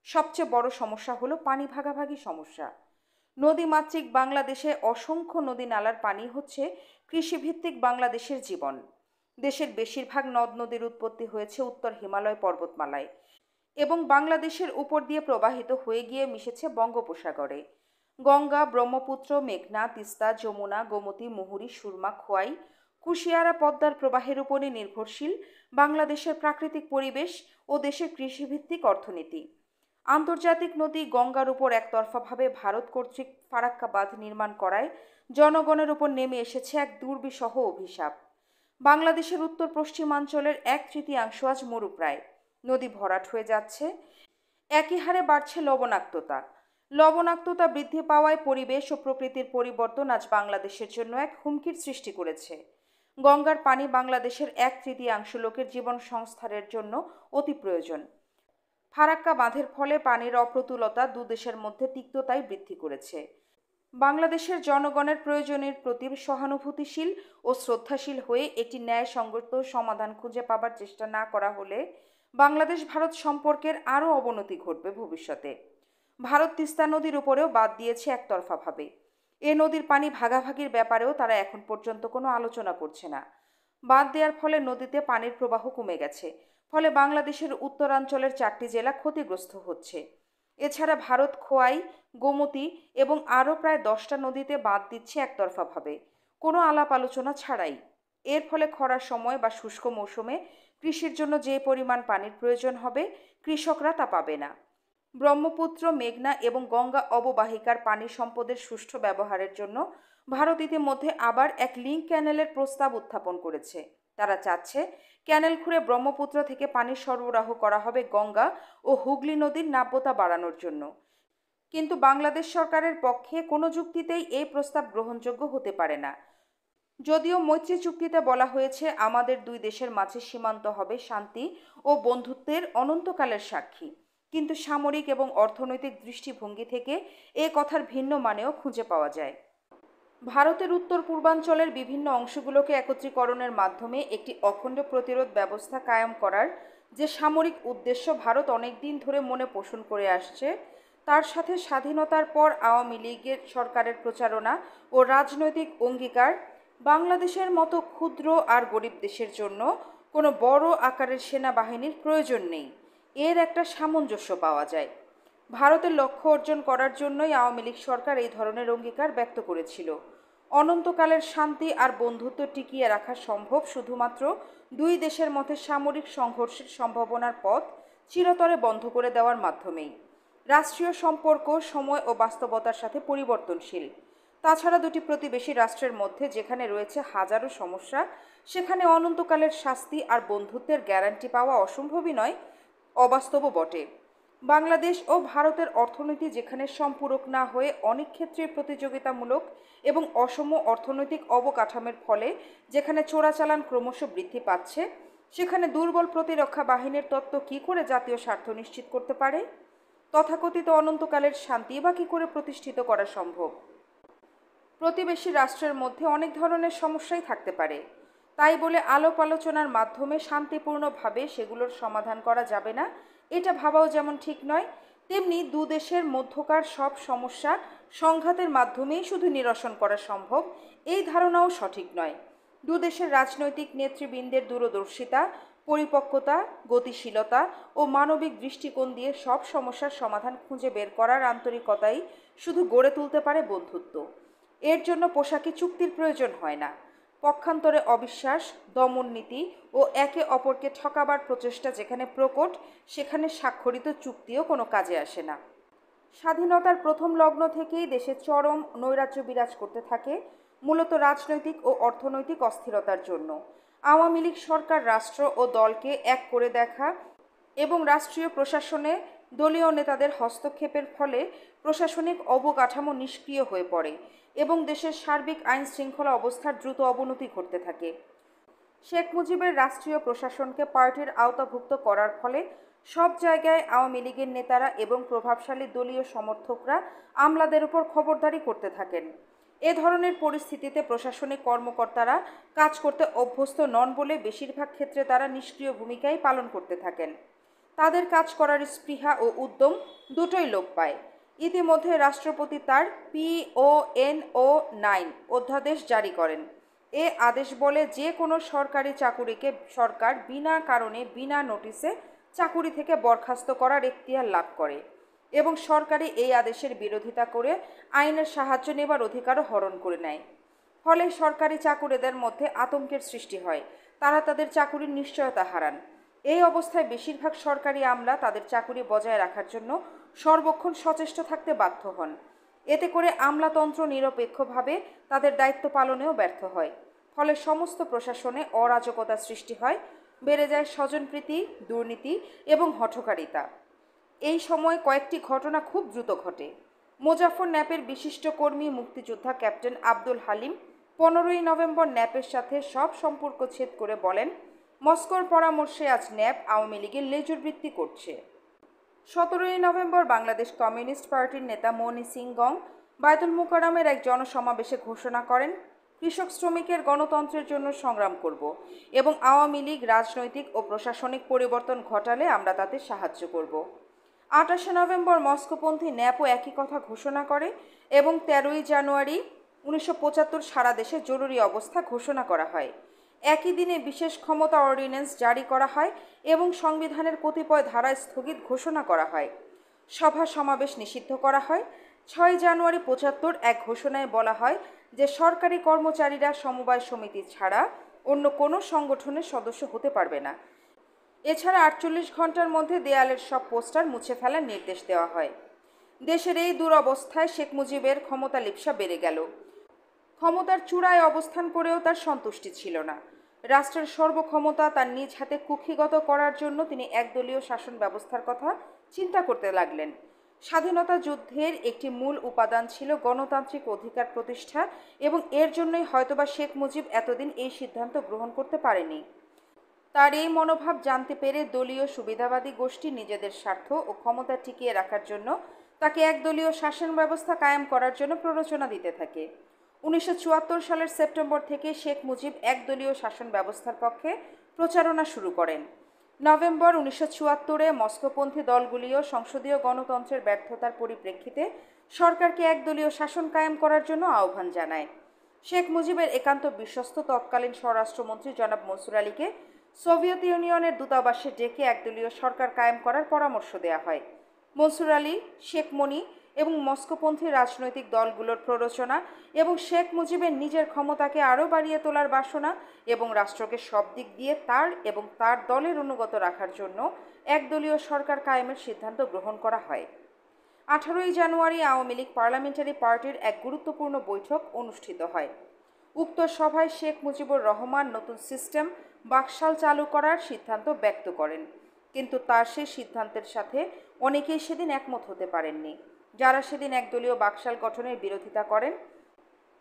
সবচেয়ে বড় সমস্যা হলো পানি ভাগাভাগি সমস্যা। নদীমাতৃক বাংলাদেশে অসংখ্য নদী নালার পানি হচ্ছে কৃষিভিত্তিক বাংলাদেশের জীবন। দেশের বেশিরভাগ নদ নদীর উৎপত্তি হয়েছে উত্তর হিমালয় পর্বতমালায় এবং বাংলাদেশের উপর দিয়ে প্রবাহিত হয়ে গিয়ে মিশেছে বঙ্গোপসাগরে। গঙ্গা, ব্রহ্মপুত্র, মেঘনা, তিস্তা, যমুনা, গোমতী, মুহুরী, সুরমা, খোয়াই, কুশিয়ারা, পদ্মার প্রবাহের উপরই নির্ভরশীল বাংলাদেশের প্রাকৃতিক পরিবেশ ও দেশের কৃষিভিত্তিক অর্থনীতি। আন্তর্জাতিক নদী গঙ্গার উপর একতরফাভাবে ভারত কর্তৃক ফারাক্কা বাঁধ নির্মাণ করায় জনগণের উপর নেমে এসেছে এক দুর্বিষহ অভিশাপ। বাংলাদেশের উত্তর পশ্চিমাঞ্চলের ১/৩ আজ মরুপ্রায়। নদী ভরাট হয়ে যাচ্ছে, একই হারে বাড়ছে লবণাক্ততা। লবণাক্ততা বৃদ্ধি পাওয়ায় পরিবেশ ও প্রকৃতির পরিবর্তন আজ বাংলাদেশের জন্য এক হুমকির সৃষ্টি করেছে। গঙ্গার পানি বাংলাদেশের ১/৩ লোকের জীবন সংস্থানের জন্য অতি প্রয়োজন। ফারাক্কা বাঁধের ফলে পানির অপ্রতুলতা দুদেশের মধ্যে তিক্ততাই বৃদ্ধি করেছে। বাংলাদেশের জনগণের প্রয়োজনের প্রতি সহানুভূতিশীল ও শ্রদ্ধাশীল হয়ে একটি ন্যায়সঙ্গত সমাধান খুঁজে পাবার চেষ্টা না করা হলে বাংলাদেশ ভারত সম্পর্কের আরও অবনতি ঘটবে ভবিষ্যতে। ভারত তিস্তা নদীর উপরেও বাদ দিয়েছে একতরফাভাবে। এ নদীর পানি ভাগাভাগির ব্যাপারেও তারা এখন পর্যন্ত কোনো আলোচনা করছে না। বাদ দেওয়ার ফলে নদীতে পানির প্রবাহ কমে গেছে, ফলে বাংলাদেশের উত্তরাঞ্চলের ৪টি জেলা ক্ষতিগ্রস্ত হচ্ছে। এছাড়া ভারত খোয়াই, গোমতী এবং আরও প্রায় ১০টা নদীতে বাঁধ দিচ্ছে একতরফাভাবে, কোনো আলাপ আলোচনা ছাড়াই। এর ফলে খরার সময় বা শুষ্ক মৌসুমে কৃষির জন্য যে পরিমাণ পানির প্রয়োজন হবে, কৃষকরা তা পাবে না। ব্রহ্মপুত্র, মেঘনা এবং গঙ্গা অববাহিকার পানি সম্পদের সুষ্ঠু ব্যবহারের জন্য ভারত ইতিমধ্যে আবার এক লিঙ্ক ক্যানেলের প্রস্তাব উত্থাপন করেছে। তারা চাচ্ছে ক্যানেল খুঁড়ে ব্রহ্মপুত্র থেকে পানি সরবরাহ করা হবে গঙ্গা ও হুগলি নদীর নাব্যতা বাড়ানোর জন্য। কিন্তু বাংলাদেশ সরকারের পক্ষে কোনো যুক্তিতেই এই প্রস্তাব গ্রহণযোগ্য হতে পারে না। যদিও মৈত্রী চুক্তিতে বলা হয়েছে আমাদের দুই দেশের মাঝে সীমান্ত হবে শান্তি ও বন্ধুত্বের অনন্তকালের সাক্ষী, কিন্তু সামরিক এবং অর্থনৈতিক দৃষ্টিভঙ্গি থেকে এ কথার ভিন্ন মানেও খুঁজে পাওয়া যায়। ভারতের উত্তর পূর্বাঞ্চলের বিভিন্ন অংশগুলোকে একত্রীকরণের মাধ্যমে একটি অখণ্ড প্রতিরোধ ব্যবস্থা কায়েম করার যে সামরিক উদ্দেশ্য ভারত অনেক দিন ধরে মনে পোষণ করে আসছে, তার সাথে স্বাধীনতার পর আওয়ামী লীগের সরকারের প্রচারণা ও রাজনৈতিক অঙ্গীকার বাংলাদেশের মতো ক্ষুদ্র আর গরিব দেশের জন্য কোনো বড় আকারের সেনাবাহিনীর প্রয়োজন নেই, এর একটা সামঞ্জস্য পাওয়া যায়। ভারতের লক্ষ্য অর্জন করার জন্যই আওয়ামী লীগ সরকার এই ধরনের অঙ্গীকার ব্যক্ত করেছিল। অনন্তকালের শান্তি আর বন্ধুত্ব টিকিয়ে রাখা সম্ভব শুধুমাত্র দুই দেশের মধ্যে সামরিক সংঘর্ষের সম্ভাবনার পথ চিরতরে বন্ধ করে দেওয়ার মাধ্যমেই। রাষ্ট্রীয় সম্পর্ক সময় ও বাস্তবতার সাথে পরিবর্তনশীল। তাছাড়া দুটি প্রতিবেশী রাষ্ট্রের মধ্যে যেখানে রয়েছে হাজারো সমস্যা, সেখানে অনন্তকালের শাস্তি আর বন্ধুত্বের গ্যারান্টি পাওয়া অসম্ভবই নয়, অবাস্তবও বটে। বাংলাদেশ ও ভারতের অর্থনীতি যেখানে সম্পূরক না হয়ে অনেক ক্ষেত্রে প্রতিযোগিতামূলক এবং অসম অর্থনৈতিক অবকাঠামোর ফলে যেখানে চোরাচালান ক্রমশ বৃদ্ধি পাচ্ছে, সেখানে দুর্বল প্রতিরক্ষা বাহিনীর তত্ত্ব কী করে জাতীয় স্বার্থ নিশ্চিত করতে পারে? তথাকথিত অনন্তকালের শান্তি বা কী করে প্রতিষ্ঠিত করা সম্ভব? প্রতিবেশী রাষ্ট্রের মধ্যে অনেক ধরনের সমস্যাই থাকতে পারে, তাই বলে আলাপ আলোচনার মাধ্যমে শান্তিপূর্ণভাবে সেগুলোর সমাধান করা যাবে না, এটা ভাবাও যেমন ঠিক নয়, তেমনি দুদেশের মধ্যকার সব সমস্যা সংঘাতের মাধ্যমেই শুধু নিরসন করা সম্ভব, এই ধারণাও সঠিক নয়। দুদেশের রাজনৈতিক নেতৃবৃন্দের দূরদর্শিতা, পরিপক্কতা, গতিশীলতা ও মানবিক দৃষ্টিকোণ দিয়ে সব সমস্যার সমাধান খুঁজে বের করার আন্তরিকতাই শুধু গড়ে তুলতে পারে বন্ধুত্ব। এর জন্য পোশাকি চুক্তির প্রয়োজন হয় না। পক্ষান্তরে অবিশ্বাস, দমন নীতি ও একে অপরকে ঠকাবার প্রচেষ্টা যেখানে প্রকট, সেখানে স্বাক্ষরিত চুক্তিও কোনো কাজে আসে না। স্বাধীনতার প্রথম লগ্ন থেকেই দেশে চরম নৈরাজ্য বিরাজ করতে থাকে, মূলত রাজনৈতিক ও অর্থনৈতিক অস্থিরতার জন্য। আওয়ামী লীগ সরকার রাষ্ট্র ও দলকে এক করে দেখা এবং রাষ্ট্রীয় প্রশাসনে দলীয় নেতাদের হস্তক্ষেপের ফলে প্রশাসনিক অবকাঠামো নিষ্ক্রিয় হয়ে পড়ে এবং দেশের সার্বিক আইন শৃঙ্খলা অবস্থার দ্রুত অবনতি ঘটতে থাকে। শেখ মুজিবের রাষ্ট্রীয় প্রশাসনকে পার্টির আওতাভুক্ত করার ফলে সব জায়গায় আওয়ামী লীগের নেতারা এবং প্রভাবশালী দলীয় সমর্থকরা আমলাদের উপর খবরদারি করতে থাকেন। এ ধরনের পরিস্থিতিতে প্রশাসনিক কর্মকর্তারা কাজ করতে অভ্যস্ত নন বলে বেশিরভাগ ক্ষেত্রে তারা নিষ্ক্রিয় ভূমিকাই পালন করতে থাকেন। তাদের কাজ করার স্পৃহা ও উদ্যম দুটোই লোপ পায়। ইতিমধ্যে রাষ্ট্রপতি তার PONO-9 অধ্যাদেশ জারি করেন। এ আদেশ বলে যে কোনো সরকারি চাকুরিকে সরকার বিনা কারণে বিনা নোটিশে চাকুরি থেকে বরখাস্ত করার এখতিয়ার লাভ করে এবং সরকারি এই আদেশের বিরোধিতা করে আইনের সাহায্য নেবার অধিকারও হরণ করে নেয়। ফলে সরকারি চাকুরিদের মধ্যে আতঙ্কের সৃষ্টি হয়, তারা তাদের চাকুরির নিশ্চয়তা হারান। এই অবস্থায় বেশিরভাগ সরকারি আমলা তাদের চাকুরি বজায় রাখার জন্য সর্বক্ষণ সচেষ্ট থাকতে বাধ্য হন। এতে করে আমলাতন্ত্র নিরপেক্ষভাবে তাদের দায়িত্ব পালনেও ব্যর্থ হয়। ফলে সমস্ত প্রশাসনে অরাজকতা সৃষ্টি হয়, বেড়ে যায় স্বজনপ্রীতি, দুর্নীতি এবং হঠকারিতা। এই সময় কয়েকটি ঘটনা খুব দ্রুত ঘটে। মুজাফর ন্যাপের বিশিষ্ট কর্মী মুক্তিযোদ্ধা ক্যাপ্টেন আব্দুল হালিম 15ই নভেম্বর ন্যাপের সাথে সব সম্পর্ক ছেদ করে বলেন, মস্কোর পরামর্শে আজ ন্যাপ আওয়ামী লীগের লেজুরবৃত্তি করছে। 17ই নভেম্বর বাংলাদেশ কমিউনিস্ট পার্টির নেতা মনি সিং গং বায়তুল মুকাররমের এক জনসমাবেশে ঘোষণা করেন, কৃষক শ্রমিকের গণতন্ত্রের জন্য সংগ্রাম করব এবং আওয়ামী লীগ রাজনৈতিক ও প্রশাসনিক পরিবর্তন ঘটালে আমরা তাতে সাহায্য করব। 28শে নভেম্বর মস্কোপন্থী ন্যাপও একই কথা ঘোষণা করে এবং 13ই জানুয়ারি 1975 সারা দেশে জরুরি অবস্থা ঘোষণা করা হয়। একই দিনে বিশেষ ক্ষমতা অর্ডিন্যান্স জারি করা হয় এবং সংবিধানের কতিপয় ধারা স্থগিত ঘোষণা করা হয়। সভা সমাবেশ নিষিদ্ধ করা হয়। 6 জানুয়ারি 75 এক ঘোষণায় বলা হয় যে সরকারি কর্মচারীরা সমবায় সমিতি ছাড়া অন্য কোনো সংগঠনের সদস্য হতে পারবে না। এছাড়া 48 ঘন্টার মধ্যে দেয়ালের সব পোস্টার মুছে ফেলার নির্দেশ দেওয়া হয়। দেশের এই দুরবস্থায় শেখ মুজিবের ক্ষমতা লিপ্সা বেড়ে গেল। ক্ষমতার চূড়ায় অবস্থান করেও তার সন্তুষ্টি ছিল না। রাষ্ট্রের সর্বক্ষমতা তার নিজ হাতে কুক্ষিগত করার জন্য তিনি একদলীয় শাসন ব্যবস্থার কথা চিন্তা করতে লাগলেন। স্বাধীনতা যুদ্ধের একটি মূল উপাদান ছিল গণতান্ত্রিক অধিকার প্রতিষ্ঠা এবং এর জন্যই হয়তোবা শেখ মুজিব এতদিন এই সিদ্ধান্ত গ্রহণ করতে পারেনি। তার এই মনোভাব জানতে পেরে দলীয় সুবিধাবাদী গোষ্ঠী নিজেদের স্বার্থ ও ক্ষমতা টিকিয়ে রাখার জন্য তাকে একদলীয় শাসন ব্যবস্থা কায়েম করার জন্য প্ররোচনা দিতে থাকে। 1974 সালের সেপ্টেম্বর থেকে শেখ মুজিব একদলীয় শাসন ব্যবস্থার পক্ষে প্রচারণা শুরু করেন। নভেম্বর 1974-এ মস্কোপন্থী দলগুলিও সংসদীয় গণতন্ত্রের ব্যর্থতার পরিপ্রেক্ষিতে সরকারকে একদলীয় শাসন কায়েম করার জন্য আহ্বান জানায়। শেখ মুজিবের একান্ত বিশ্বস্ত তৎকালীন স্বরাষ্ট্রমন্ত্রী জনাব মনসুর আলীকে সোভিয়েত ইউনিয়নের দূতাবাসে ডেকে একদলীয় সরকার কায়েম করার পরামর্শ দেওয়া হয়। মনসুর আলী, শেখ মনি এবং মস্কোপন্থী রাজনৈতিক দলগুলোর প্ররোচনা এবং শেখ মুজিবের নিজের ক্ষমতাকে আরও বাড়িয়ে তোলার বাসনা এবং রাষ্ট্রকে সব দিক দিয়ে তার এবং তার দলের অনুগত রাখার জন্য একদলীয় সরকার কায়েমের সিদ্ধান্ত গ্রহণ করা হয়। 18ই জানুয়ারি আওয়ামী লীগ পার্লামেন্টারি পার্টির এক গুরুত্বপূর্ণ বৈঠক অনুষ্ঠিত হয়। উক্ত সভায় শেখ মুজিবুর রহমান নতুন সিস্টেম বাকশাল চালু করার সিদ্ধান্ত ব্যক্ত করেন, কিন্তু তার সেই সিদ্ধান্তের সাথে অনেকেই সেদিন একমত হতে পারেননি। যারা সেদিন একদলীয় বাকশাল গঠনের বিরোধিতা করেন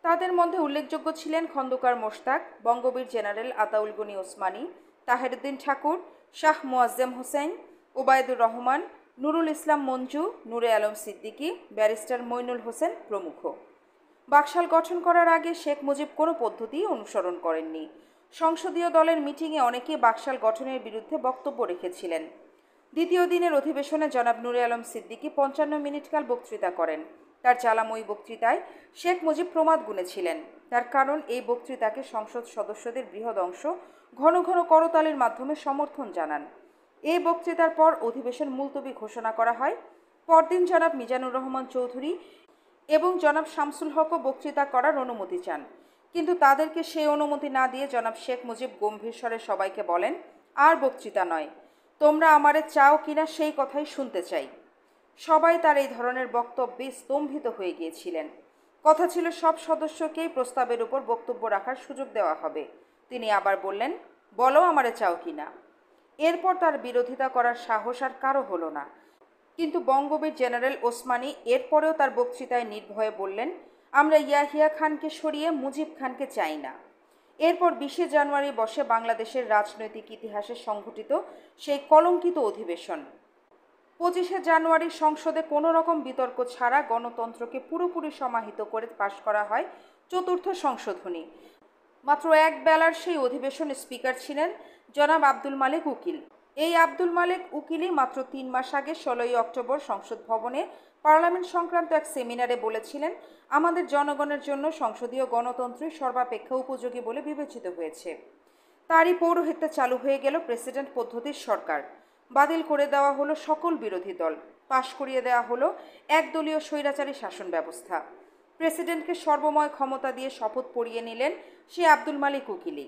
তাদের মধ্যে উল্লেখযোগ্য ছিলেন খন্দকার মোশতাক, বঙ্গবীর জেনারেল আতাউল গনি ওসমানী, তাহেরউদ্দিন ঠাকুর, শাহ মোয়াজ্জেম হোসেন, ওবায়দুর রহমান, নুরুল ইসলাম মঞ্জু, নূরে আলম সিদ্দিকী, ব্যারিস্টার মইনুল হোসেন প্রমুখ। বাকশাল গঠন করার আগে শেখ মুজিব কোনো পদ্ধতি অনুসরণ করেননি। সংসদীয় দলের মিটিংয়ে অনেকেই বাকশাল গঠনের বিরুদ্ধে বক্তব্য রেখেছিলেন। দ্বিতীয় দিনের অধিবেশনে জনাব নূরে আলম সিদ্দিকী 55 মিনিটকাল বক্তৃতা করেন। তার জ্বালাময়ী বক্তৃতায় শেখ মুজিব প্রমাদ গুনেছিলেন। তার কারণ এই বক্তৃতাকে সংসদ সদস্যদের বৃহৎ অংশ ঘন ঘন করতালির মাধ্যমে সমর্থন জানান। এই বক্তৃতার পর অধিবেশন মুলতবি ঘোষণা করা হয়। পরদিন জনাব মিজানুর রহমান চৌধুরী এবং জনাব শামসুল হকও বক্তৃতা করার অনুমতি চান, কিন্তু তাদেরকে সেই অনুমতি না দিয়ে জনাব শেখ মুজিব গম্ভীর স্বরে সবাইকে বলেন, আর বক্তৃতা নয়, তোমরা আমারে চাও কিনা সেই কথাই শুনতে চাই। সবাই তার এই ধরনের বক্তব্যে স্তম্ভিত হয়ে গিয়েছিলেন। কথা ছিল সব সদস্যকেই প্রস্তাবের উপর বক্তব্য রাখার সুযোগ দেওয়া হবে। তিনি আবার বললেন, বলো আমারে চাও কিনা। এরপর তার বিরোধিতা করার সাহস আর কারো হলো না। কিন্তু বঙ্গবীর জেনারেল ওসমানী এরপরেও তার বক্তৃতায় নির্ভয়ে বললেন, আমরা ইয়াহিয়া খানকে সরিয়ে মুজিব খানকে চাই না। এরপর 20শে জানুয়ারি বসে বাংলাদেশের রাজনৈতিক ইতিহাসে সংঘটিত সেই কলঙ্কিত অধিবেশন। 25শে জানুয়ারি সংসদে কোনো রকম বিতর্ক ছাড়া গণতন্ত্রকে পুরোপুরি সমাহিত করে পাশ করা হয় চতুর্থ সংশোধনী। মাত্র এক বেলার সেই অধিবেশনে স্পিকার ছিলেন জনাব আব্দুল মালেক উকিল। এই আব্দুল মালেক উকিলই মাত্র 3 মাস আগে 16ই অক্টোবর সংসদ ভবনে পার্লামেন্ট সংক্রান্ত এক সেমিনারে বলেছিলেন, আমাদের জনগণের জন্য সংসদীয় গণতন্ত্রই সর্বাপেক্ষা উপযোগী বলে বিবেচিত হয়েছে। তারই পৌরোহিত্যে চালু হয়ে গেল প্রেসিডেন্ট পদ্ধতির সরকার। বাতিল করে দেওয়া হলো সকল বিরোধী দল, পাশ করিয়ে দেওয়া হলো একদলীয় স্বৈরাচারী শাসন ব্যবস্থা। প্রেসিডেন্টকে সর্বময় ক্ষমতা দিয়ে শপথ পড়িয়ে নিলেন সে আব্দুল মালেক উকিলই।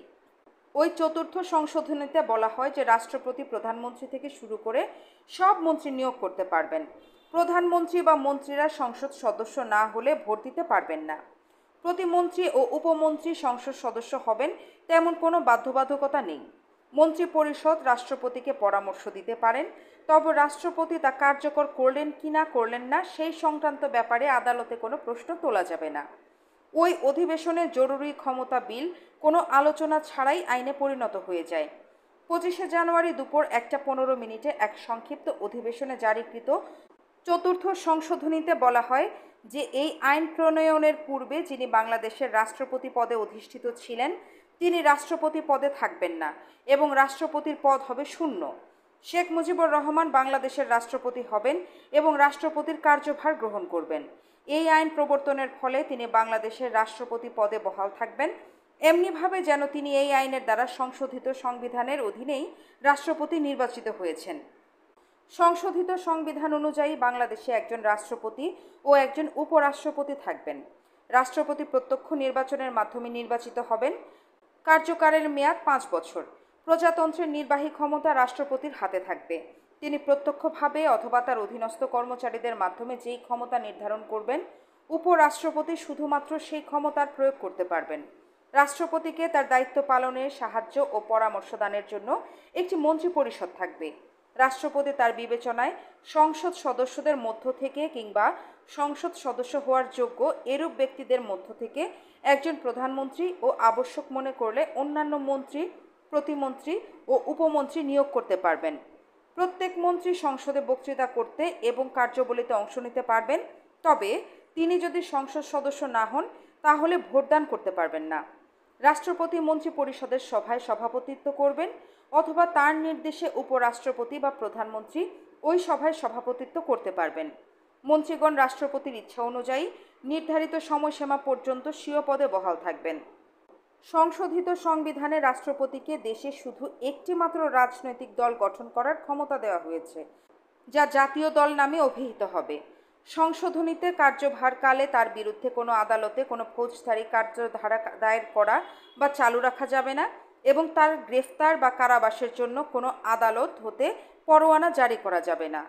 ওই চতুর্থ সংশোধনীতে বলা হয় যে রাষ্ট্রপতি প্রধানমন্ত্রী থেকে শুরু করে সব মন্ত্রী নিয়োগ করতে পারবেন। প্রধানমন্ত্রী বা মন্ত্রীরা সংসদ সদস্য না হলে ভোট দিতে পারবেন না। প্রতিমন্ত্রী ও উপমন্ত্রী সংসদ সদস্য হবেন তেমন কোনো বাধ্যবাধকতা নেই। মন্ত্রী পরিষদ রাষ্ট্রপতিকে পরামর্শ দিতে পারেন, তবে রাষ্ট্রপতি তা কার্যকর করলেন কি না করলেন না সেই সংক্রান্ত ব্যাপারে আদালতে কোনো প্রশ্ন তোলা যাবে না। ওই অধিবেশনে জরুরি ক্ষমতা বিল কোনো আলোচনা ছাড়াই আইনে পরিণত হয়ে যায়। 25শে জানুয়ারি দুপুর 1:15 এক সংক্ষিপ্ত অধিবেশনে জারিকৃত চতুর্থ সংশোধনীতে বলা হয় যে এই আইন প্রণয়নের পূর্বে যিনি বাংলাদেশের রাষ্ট্রপতি পদে অধিষ্ঠিত ছিলেন তিনি রাষ্ট্রপতি পদে থাকবেন না এবং রাষ্ট্রপতির পদ হবে শূন্য। শেখ মুজিবুর রহমান বাংলাদেশের রাষ্ট্রপতি হবেন এবং রাষ্ট্রপতির কার্যভার গ্রহণ করবেন। এই আইন প্রবর্তনের ফলে তিনি বাংলাদেশের রাষ্ট্রপতি পদে বহাল থাকবেন, এমনিভাবে যেন তিনি এই আইনের দ্বারা সংশোধিত সংবিধানের অধীনেই রাষ্ট্রপতি নির্বাচিত হয়েছেন। সংশোধিত সংবিধান অনুযায়ী বাংলাদেশে একজন রাষ্ট্রপতি ও একজন উপরাষ্ট্রপতি থাকবেন। রাষ্ট্রপতি প্রত্যক্ষ নির্বাচনের মাধ্যমে নির্বাচিত হবেন। কার্যকালের মেয়াদ 5 বছর। প্রজাতন্ত্রের নির্বাহী ক্ষমতা রাষ্ট্রপতির হাতে থাকবে। তিনি প্রত্যক্ষভাবে অথবা তার অধীনস্থ কর্মচারীদের মাধ্যমে যেই ক্ষমতা নির্ধারণ করবেন, উপরাষ্ট্রপতি শুধুমাত্র সেই ক্ষমতার প্রয়োগ করতে পারবেন। রাষ্ট্রপতিকে তার দায়িত্ব পালনে সাহায্য ও পরামর্শ দানের জন্য একটি মন্ত্রী পরিষদ থাকবে। রাষ্ট্রপতি তার বিবেচনায় সংসদ সদস্যদের মধ্য থেকে কিংবা সংসদ সদস্য হওয়ার যোগ্য এরূপ ব্যক্তিদের মধ্য থেকে একজন প্রধানমন্ত্রী ও আবশ্যক মনে করলে অন্যান্য মন্ত্রী, প্রতিমন্ত্রী ও উপমন্ত্রী নিয়োগ করতে পারবেন। প্রত্যেক মন্ত্রী সংসদে বক্তৃতা করতে এবং কার্যাবলীতে অংশ নিতে পারবেন, তবে তিনি যদি সংসদ সদস্য না হন তাহলে ভোটদান করতে পারবেন না। রাষ্ট্রপতি মন্ত্রী পরিষদের সভায় সভাপতিত্ব করবেন অথবা তার নির্দেশে উপরাষ্ট্রপতি বা প্রধানমন্ত্রী ওই সভায় সভাপতিত্ব করতে পারবেন। মন্ত্রীগণ রাষ্ট্রপতির ইচ্ছা অনুযায়ী নির্ধারিত সময়সীমা পর্যন্ত স্বীয় পদে বহাল থাকবেন। সংশোধিত সংবিধানে রাষ্ট্রপতিকে দেশে শুধু একটি মাত্র রাজনৈতিক দল গঠন করার ক্ষমতা দেওয়া হয়েছে, যা জাতীয় দল নামে অভিহিত হবে। সংশোধনীতে কার্যভারকালে তার বিরুদ্ধে কোনো আদালতে কোনো ফৌজদারি কার্যধারা দায়ের করা বা চালু রাখা যাবে না এবং তার গ্রেফতার বা কারাবাসের জন্য কোনো আদালত হতে পরোয়ানা জারি করা যাবে না।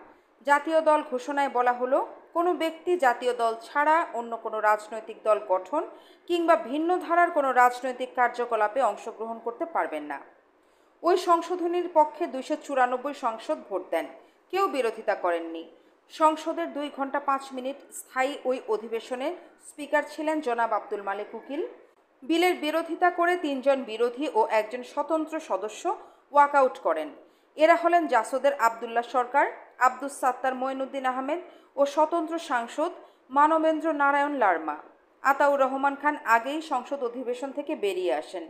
জাতীয় দল ঘোষণায় বলা হলো, কোনো ব্যক্তি জাতীয় দল ছাড়া অন্য কোনো রাজনৈতিক দল গঠন কিংবা ভিন্ন ধারার কোনো রাজনৈতিক কার্যকলাপে অংশগ্রহণ করতে পারবেন না। ওই সংশোধনীর পক্ষে 294 সংসদ ভোট দেন, কেউ বিরোধিতা করেননি। সংসদের 2 ঘন্টা 5 মিনিট স্থায়ী ওই অধিবেশনে স্পিকার ছিলেন জনাব আব্দুল মালেক উকিল। বিলের বিরোধিতা করে 3 জন বিরোধী ও 1 জন স্বতন্ত্র সদস্য ওয়াকআউট করেন। এরা হলেন জাসদের আবদুল্লাহ সরকার, আব্দুস সাত্তার মঈনুদ্দিন আহমেদ ও স্বতন্ত্র সাংসদ মানবেন্দ্র নারায়ণ লারমা। আতাউর রহমান খান আগেই সংসদ অধিবেশন থেকে বেরিয়ে আসেন।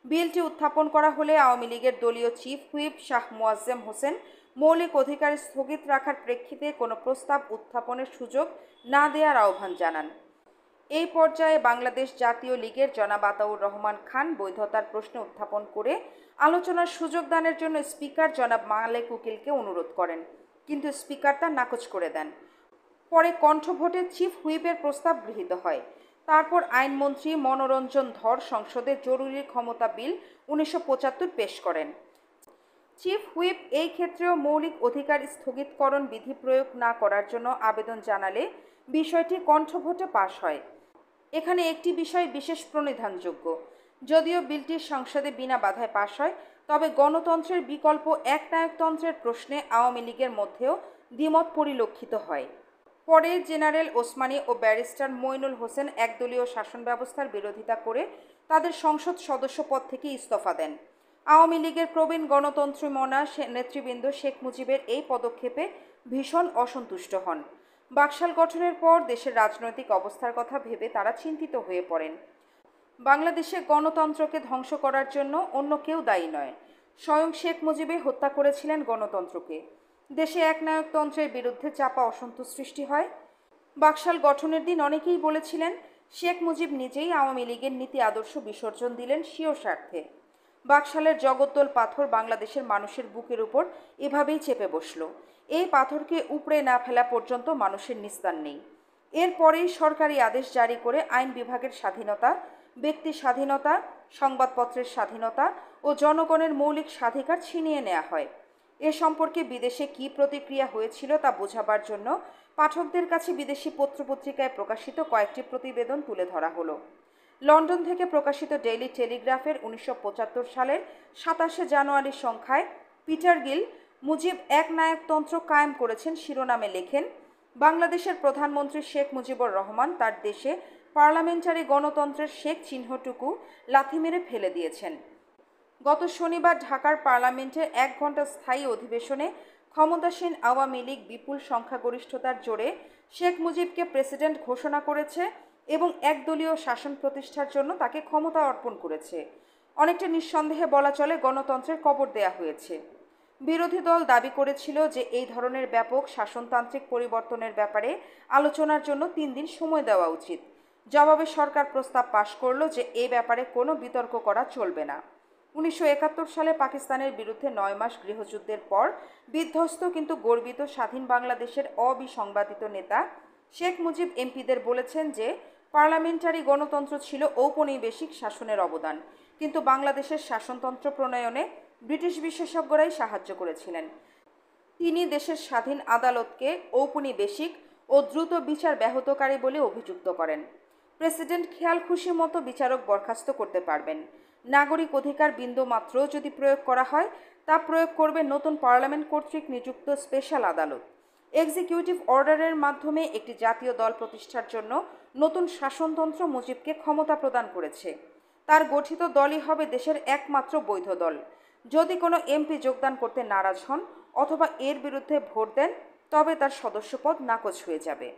বিলটি উত্থাপন করা হলে আওয়ামী লীগের দলীয় চিফ হুইপ শাহ মোয়াজ্জেম হোসেন মৌলিক অধিকার স্থগিত রাখার প্রেক্ষিতে কোনো প্রস্তাব উত্থাপনের সুযোগ না দেওয়ার আহ্বান জানান। এই পর্যায়ে বাংলাদেশ জাতীয় লীগের জনাব আতাউর রহমান খান বৈধতার প্রশ্ন উত্থাপন করে আলোচনার সুযোগ দানের জন্য স্পিকার জনাব মালেক উকিলকে অনুরোধ করেন, কিন্তু স্পিকার তা নাকচ করে দেন। পরে কণ্ঠভোটে চিফ হুইপের প্রস্তাব গৃহীত হয়। তারপর আইনমন্ত্রী মনোরঞ্জন ধর সংসদে জরুরি ক্ষমতা বিল 1975 পেশ করেন। চিফ হুইপ এই ক্ষেত্রেও মৌলিক অধিকার স্থগিতকরণ বিধি প্রয়োগ না করার জন্য আবেদন জানালে বিষয়টি কণ্ঠভোটে পাশ হয়। এখানে একটি বিষয় বিশেষ প্রণিধানযোগ্য। যদিও বিলটি সংসদে বিনা বাধায় পাশ হয়, তবে গণতন্ত্রের বিকল্প একনায়কতন্ত্রের প্রশ্নে আওয়ামী লীগের মধ্যেও দ্বিমত পরিলক্ষিত হয়। পরে জেনারেল ওসমানী ও ব্যারিস্টার মইনুল হোসেন একদলীয় শাসন ব্যবস্থার বিরোধিতা করে তাদের সংসদ সদস্য পদ থেকে ইস্তফা দেন। আওয়ামী লীগের প্রবীণ গণতন্ত্রী মনা নেতৃবৃন্দ শেখ মুজিবের এই পদক্ষেপে ভীষণ অসন্তুষ্ট হন। বাকশাল গঠনের পর দেশের রাজনৈতিক অবস্থার কথা ভেবে তারা চিন্তিত হয়ে পড়েন। বাংলাদেশে গণতন্ত্রকে ধ্বংস করার জন্য অন্য কেউ দায়ী নয়, স্বয়ং শেখ মুজিবই হত্যা করেছিলেন গণতন্ত্রকে। দেশে একনায়কতন্ত্রের বিরুদ্ধে চাপা অসন্তোষ সৃষ্টি হয়। বাকশাল গঠনের দিন অনেকেই বলেছিলেন শেখ মুজিব নিজেই আওয়ামী লীগের নীতি আদর্শ বিসর্জন দিলেন স্বীয় স্বার্থে। বাকশালের জগদ্দল পাথর বাংলাদেশের মানুষের বুকের উপর এভাবেই চেপে বসল। এই পাথরকে উপড়ে না ফেলা পর্যন্ত মানুষের নিস্তার নেই। এরপরেই সরকারি আদেশ জারি করে আইন বিভাগের স্বাধীনতা, ব্যক্তি স্বাধীনতা, সংবাদপত্রের স্বাধীনতা ও জনগণের মৌলিক স্বাধিকার ছিনিয়ে নেওয়া হয়। এ সম্পর্কে বিদেশে কী প্রতিক্রিয়া হয়েছিল তা বোঝাবার জন্য পাঠকদের কাছে বিদেশি পত্রপত্রিকায় প্রকাশিত কয়েকটি প্রতিবেদন তুলে ধরা হলো। লন্ডন থেকে প্রকাশিত ডেইলি টেলিগ্রাফের 1975 সালের 27 জানুয়ারি সংখ্যায় পিটার গিল মুজিব একনায়কতন্ত্র কায়েম করেছেন শিরোনামে লেখেন, বাংলাদেশের প্রধানমন্ত্রী শেখ মুজিবুর রহমান তার দেশে পার্লামেন্টারি গণতন্ত্রের শেখ চিহ্নটুকু লাথি মেরে ফেলে দিয়েছেন। গত শনিবার ঢাকার পার্লামেন্টের 1 ঘণ্টা স্থায়ী অধিবেশনে ক্ষমতাসীন আওয়ামী লীগ বিপুল সংখ্যাগরিষ্ঠতার জোরে শেখ মুজিবকে প্রেসিডেন্ট ঘোষণা করেছে এবং একদলীয় শাসন প্রতিষ্ঠার জন্য তাকে ক্ষমতা অর্পণ করেছে। অনেকটা নিঃসন্দেহে বলা চলে গণতন্ত্রের কবর দেয়া হয়েছে। বিরোধী দল দাবি করেছিল যে এই ধরনের ব্যাপক শাসনতান্ত্রিক পরিবর্তনের ব্যাপারে আলোচনার জন্য 3 দিন সময় দেওয়া উচিত। জবাবে সরকার প্রস্তাব পাশ করল যে এই ব্যাপারে কোনো বিতর্ক করা চলবে না। 1971 সালে পাকিস্তানের বিরুদ্ধে 9 মাস গৃহযুদ্ধের পর বিধ্বস্ত কিন্তু গর্বিত স্বাধীন বাংলাদেশের অবিসংবাদিত নেতা শেখ মুজিব এমপিদের বলেছেন যে পার্লামেন্টারি গণতন্ত্র ছিল ঔপনিবেশিক শাসনের অবদান, কিন্তু বাংলাদেশের শাসনতন্ত্র প্রণয়নে ব্রিটিশ বিশেষজ্ঞরাই সাহায্য করেছিলেন। তিনি দেশের স্বাধীন আদালতকে ঔপনিবেশিক ও দ্রুত বিচার ব্যাহতকারী বলে অভিযুক্ত করেন। প্রেসিডেন্ট খেয়াল খুশি মতো বিচারক বরখাস্ত করতে পারবেন। নাগরিক অধিকার বিন্দুমাত্র যদি প্রয়োগ করা হয় তা প্রয়োগ করবে নতুন পার্লামেন্ট কর্তৃক নিযুক্ত স্পেশাল আদালত। এক্সিকিউটিভ অর্ডারের মাধ্যমে একটি জাতীয় দল প্রতিষ্ঠার জন্য নতুন শাসনতন্ত্র মুজিবকে ক্ষমতা প্রদান করেছে। তার গঠিত দলই হবে দেশের একমাত্র বৈধ দল। যদি কোনো এমপি যোগদান করতে নারাজ হন অথবা এর বিরুদ্ধে ভোট দেন তবে তার সদস্যপদ নাকচ হয়ে যাবে।